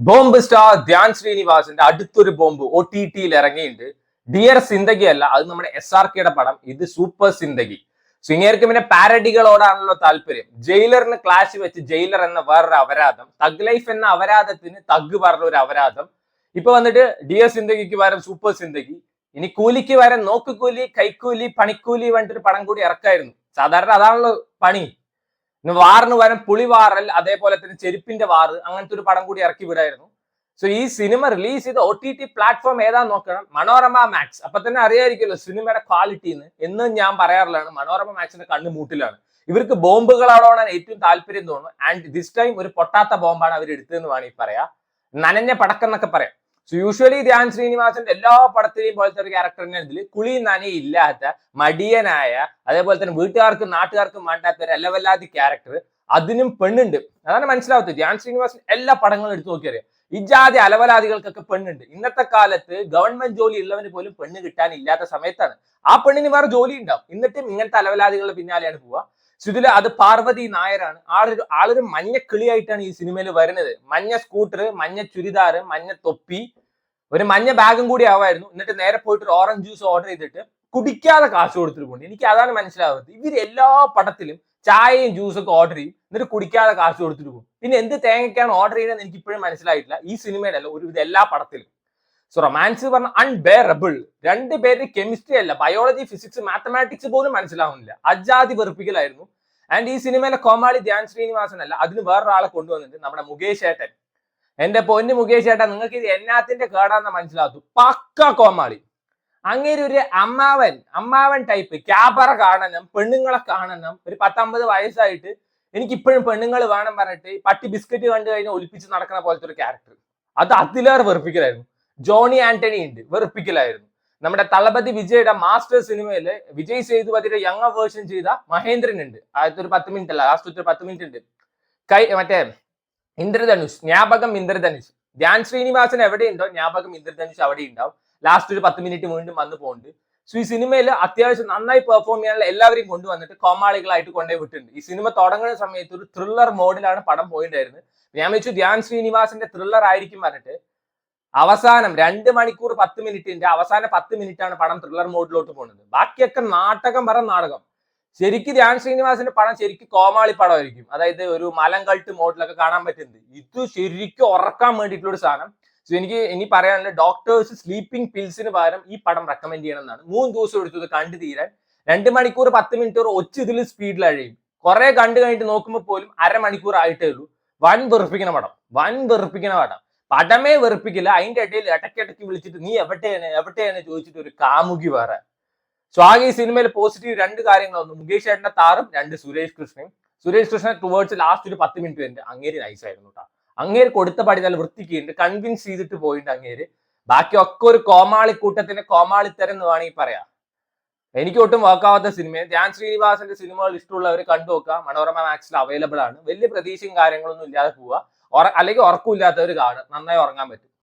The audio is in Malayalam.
ബോംബ് സ്റ്റാർ ധ്യാൻ ശ്രീനിവാസിന്റെ അടുത്തൊരു ബോംബ് OTT-യിൽ ഇറങ്ങിയിട്ടുണ്ട്. ഡിയർ സിന്ദഗി അല്ല, അത് നമ്മുടെ SRKയുടെ പടം. ഇത് സൂപ്പർ സിന്ദഗി. സോ ഇങ്ങേർക്ക് പിന്നെ പാരഡികളോടാണല്ലോ താല്പര്യം. ജയിലറിന് ക്ലാഷ് വെച്ച് ജയിലർ എന്ന വേറൊരു അപരാധം, തഗ് ലൈഫ് എന്ന അപരാധത്തിന് തഗ് പറഞ്ഞ ഒരു അപരാധം. ഇപ്പൊ വന്നിട്ട് ഡിയർ സിന്ദഗിക്ക് പകരം സൂപ്പർ സിന്ദഗി. ഇനി കൂലിക്ക് പകരം നോക്കുകൂലി, കൈക്കൂലി, പണിക്കൂലി പറഞ്ഞിട്ടൊരു പടം കൂടി ഇറക്കായിരുന്നു. സാധാരണ അതാണല്ലോ പണി. വാറിന് പകരം പുളിവാറൽ, അതേപോലെ തന്നെ ചെരുപ്പിന്റെ വാറ്, അങ്ങനത്തെ ഒരു പടം കൂടി ഇറക്കി വിടായിരുന്നു. സോ ഈ സിനിമ റിലീസ് ചെയ്ത OTT പ്ലാറ്റ്ഫോം ഏതാന്ന് നോക്കണം. മനോരമ മാക്സ്. അപ്പൊ തന്നെ അറിയായിരിക്കുമല്ലോ സിനിമയുടെ ക്വാളിറ്റി എന്നും ഞാൻ പറയാറുള്ളതാണ്. മനോരമ മാക്സിന്റെ കണ്ണ് മൂട്ടിലാണ്. ഇവർക്ക് ബോംബുകളോടാണ് ഏറ്റവും താല്പര്യം തോന്നുന്നു. ആൻഡ് ദിസ് ടൈം ഒരു പൊട്ടാത്ത ബോംബാണ് അവർ എടുത്തതെന്ന് വേണമെങ്കിൽ പറയാം. നനഞ്ഞ പടക്കം എന്നൊക്കെ പറയാം. സോ യൂഷ്വലി ധ്യാൻ ശ്രീനിവാസന്റെ എല്ലാ പടത്തിലെയും പോലത്തെ ഒരു ക്യാരക്ടറിനെ ഇതിൽ കുളി നനയില്ലാത്ത, മടിയനായ, അതേപോലെ തന്നെ വീട്ടുകാർക്കും നാട്ടുകാർക്കും വേണ്ടാത്ത ഒരു അലവല്ലാതി ക്യാരക്ടർ. അതിനും പെണ്ണുണ്ട്. അതാണ് മനസ്സിലാവത്തത്. ധ്യാൻ ശ്രീനിവാസൻ എല്ലാ പടങ്ങളും എടുത്തു നോക്കിയറിയാം. ഈ ജാതി അലവലാദികൾക്കൊക്കെ പെണ്ണുണ്ട്. ഇന്നത്തെ കാലത്ത് ഗവൺമെന്റ് ജോലി ഉള്ളവന് പോലും പെണ്ണ് കിട്ടാനില്ലാത്ത സമയത്താണ്. ആ പെണ്ണിന് വേറെ ജോലി ഉണ്ടാവും, എന്നിട്ടും ഇങ്ങനത്തെ അലവലാദികളുടെ പിന്നാലെയാണ് പോവുക. ഇതില് അത് പാർവതി നായരാണ്. ആളൊരു മഞ്ഞ കിളിയായിട്ടാണ് ഈ സിനിമയിൽ വരുന്നത്. മഞ്ഞ സ്കൂട്ടർ, മഞ്ഞ ചുരിദാർ, മഞ്ഞ തൊപ്പി, ഒരു മഞ്ഞ ബാഗും കൂടി ആവായിരുന്നു. എന്നിട്ട് നേരെ പോയിട്ട് ഒരു ഓറഞ്ച് ജ്യൂസ് ഓർഡർ ചെയ്തിട്ട് കുടിക്കാതെ കാശ് കൊടുത്തിട്ട് കൊണ്ട്. എനിക്ക് അതാണ് മനസ്സിലാവുന്നത്. ഇവർ എല്ലാ പടത്തിലും ചായയും ജ്യൂസും ഒക്കെ ഓർഡർ ചെയ്യും, എന്നിട്ട് കുടിക്കാതെ കാശ് കൊടുത്തിട്ട് പോകും. പിന്നെ എന്ത് തേങ്ങയ്ക്കാണ് ഓർഡർ ചെയ്യുന്നത് എനിക്ക് ഇപ്പോഴും മനസ്സിലായിട്ടില്ല. ഈ സിനിമയിലല്ല, ഒരു എല്ലാ പടത്തിലും. സോ റൊമാൻസ് പറഞ്ഞ അൺബെയറബിൾ. രണ്ടുപേരുടെ കെമിസ്ട്രി അല്ല, ബയോളജി, ഫിസിക്സ്, മാത്തമാറ്റിക്സ് പോലും മനസ്സിലാവുന്നില്ല. അജാതി വെറുപ്പിക്കലായിരുന്നു. ആൻഡ് ഈ സിനിമയിലെ കോമാളി ധ്യാൻ ശ്രീനിവാസൻ അല്ല, അതിന് വേറൊരാളെ കൊണ്ടുവന്നിട്ട് നമ്മുടെ മുകേഷ് ഏട്ടൻ. എന്റെ പൊന്ന് മുകേഷ് ഏട്ടൻ, നിങ്ങൾക്ക് ഇത് എന്നാത്തിന്റെ കേടാന്ന് മനസ്സിലാത്തു. പക്ക കോമാളി. അങ്ങേര് ഒരു അമ്മാവൻ ടൈപ്പ്. ക്യാബറ കാണണം, പെണ്ണുങ്ങളെ കാണണം. ഒരു 10-50 വയസ്സായിട്ട് എനിക്ക് ഇപ്പോഴും പെണ്ണുങ്ങൾ വേണം പറഞ്ഞിട്ട് പട്ടി ബിസ്ക്കറ്റ് കണ്ടു കഴിഞ്ഞാൽ ഒലിപ്പിച്ച് നടക്കുന്ന പോലത്തെ ഒരു ക്യാരക്ടർ. അത് അതിലേറെ വെറുപ്പിക്കലായിരുന്നു. ജോണി ആന്റണി ഉണ്ട്, വെറുപ്പിക്കലായിരുന്നു. നമ്മുടെ തളപതി വിജയുടെ മാസ്റ്റർ സിനിമയില് വിജയ് സേതുപതിയുടെ യങ് വേർഷൻ ചെയ്ത മഹേന്ദ്രൻ ഉണ്ട്. ആദ്യത്തെ ഒരു 10 മിനിറ്റ് അല്ല, ലാസ്റ്റ് ഒരു 10 മിനിറ്റ് ഉണ്ട്. മറ്റേ ഇന്ദ്രധനുഷ്, ജ്ഞാപകം ഇന്ദ്രധനുഷ്. ധ്യാൻ ശ്രീനിവാസൻ എവിടെയുണ്ടോ ജ്ഞാപകം ഇന്ദ്രധനുഷ് അവിടെ ഉണ്ടാവും. ലാസ്റ്റ് ഒരു 10 മിനിറ്റ് വീണ്ടും വന്നു പോകുന്നുണ്ട്. സോ ഈ സിനിമയിൽ അത്യാവശ്യം നന്നായി പെർഫോം ചെയ്യാനുള്ള എല്ലാവരെയും കൊണ്ടുവന്നിട്ട് കോമാളികളായിട്ട് കൊണ്ടുപോയി വിട്ടിട്ടുണ്ട്. ഈ സിനിമ തുടങ്ങുന്ന സമയത്ത് ഒരു ത്രില്ലർ മോഡിലാണ് പടം പോയിട്ടുണ്ടായിരുന്നത്. ഞാൻ വെച്ചു ധ്യാൻ ശ്രീനിവാസന്റെ ത്രില്ലർ ആയിരിക്കും പറഞ്ഞിട്ട്. അവസാനം 2 മണിക്കൂർ 10 മിനിറ്റിന്റെ അവസാന 10 മിനിറ്റ് ആണ് പടം ത്രില്ലർ മോഡിലോട്ട് പോകുന്നത്. ബാക്കിയൊക്കെ നാടകം നാടകം. ശരിക്കും ധ്യാൻ ശ്രീനിവാസിന്റെ പടം ശരിക്കും കോമാളി പടമായിരിക്കും. അതായത് ഒരു മലം കൾട്ട് മോഡിലൊക്കെ കാണാൻ പറ്റുന്നത്. ഇത് ശരിക്കും ഉറക്കാൻ വേണ്ടിയിട്ടുള്ള ഒരു സാധനം. സോ എനിക്ക് ഇനി പറയാനുള്ള, ഡോക്ടേഴ്സ് സ്ലീപ്പിംഗ് പിൽസിന് പകരം ഈ പടം റെക്കമെൻഡ് ചെയ്യണം എന്നാണ്. 3 ദിവസം എടുത്തത് കണ്ടു തീരാൻ. 2 മണിക്കൂർ 10 മിനിറ്റ് ഒച്ച ഇതിൽ സ്പീഡിൽ അഴിയും. കുറെ കണ്ടു കഴിഞ്ഞിട്ട് നോക്കുമ്പോൾ പോലും അരമണിക്കൂർ ആയിട്ടേ ഉള്ളൂ. വൻ വെറുപ്പിക്കുന്ന പടം. പടമേ വെറുപ്പിക്കില്ല. അതിന്റെ ഇടയിൽ ഇടയ്ക്കിടയ്ക്ക് വിളിച്ചിട്ട് നീ എവിടെയാണ് ചോദിച്ചിട്ട് ഒരു കാമുകി വേറെ. സോ ആകെ ഈ സിനിമയിൽ പോസിറ്റീവ് 2 കാര്യങ്ങളൊന്നും. മുകേഷ് ഏട്ടന്റെ താറും, 2 സുരേഷ് കൃഷ്ണൻ ടുവേർഡ്സ് ലാസ്റ്റ് ഒരു 10 മിനിറ്റ് വരുന്നുണ്ട്. അങ്ങേര് നൈസായിരുന്നു കേട്ടോ. അങ്ങേര് കൊടുത്ത പടി നല്ല വൃത്തിക്കുണ്ട്, കൺവിൻസ് ചെയ്തിട്ട് പോയിട്ടുണ്ട് അങ്ങേര്. ബാക്കിയൊക്കെ ഒരു കോമാളിക്കൂട്ടത്തിന്റെ കോമാളിത്തരം എന്ന് വേണമെങ്കിൽ പറയാം. എനിക്ക് ഒട്ടും വർക്കാവാത്ത സിനിമ. ധ്യാൻ ശ്രീനിവാസന്റെ സിനിമകൾ ഇഷ്ടമുള്ളവർ കണ്ടു നോക്കുക. മനോരമ മാക്സിൽ അവൈലബിൾ ആണ്. വലിയ പ്രതീക്ഷയും കാര്യങ്ങളൊന്നും ഇല്ലാതെ പോവുക. അല്ലെങ്കിൽ ഉറക്കമില്ലാത്തവർ കാണുക. നന്നായി ഉറങ്ങാൻ പറ്റും.